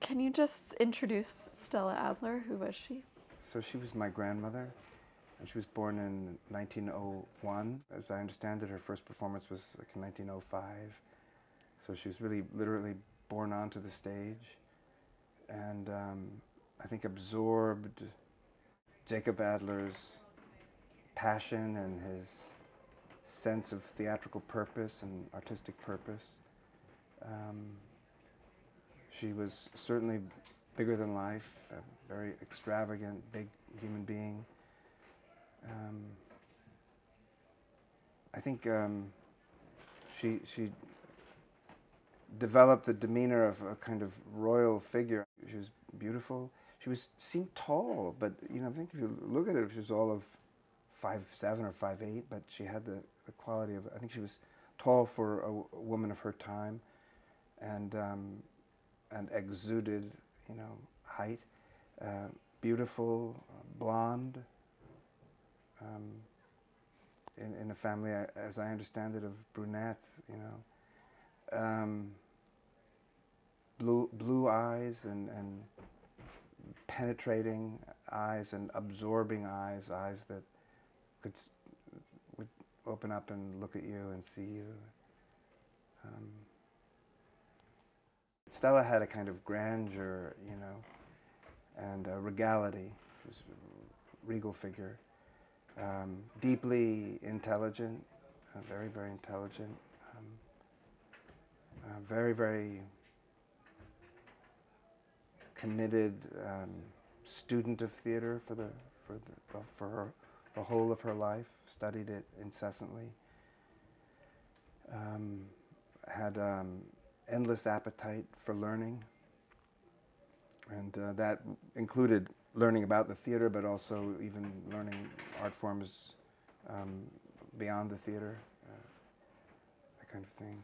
Can you just introduce Stella Adler? Who was she? So she was my grandmother, and she was born in 1901. As I understand it, her first performance was like in 1905. So she was really literally born onto the stage, and I think absorbed Jacob Adler's passion and his sense of theatrical purpose and artistic purpose. Um, she was certainly bigger than life, a very extravagant, big human being. I think she developed the demeanor of a kind of royal figure. She was beautiful. She seemed tall, but I think if you look at her, she was all of 5'7" or 5'8", but she had the quality of, I think she was tall for a woman of her time, and exuded, height. Beautiful, blonde, um, in a family, as I understand it, of brunettes, blue eyes and penetrating eyes and absorbing eyes that would open up and look at you and see you. Stella had a kind of grandeur, and regality. She was a regal figure. Deeply intelligent, very, very intelligent. Very, very committed student of theater for the whole of her life. Studied it incessantly. Had endless appetite for learning, and that included learning about the theater, but also even learning art forms beyond the theater, that kind of thing.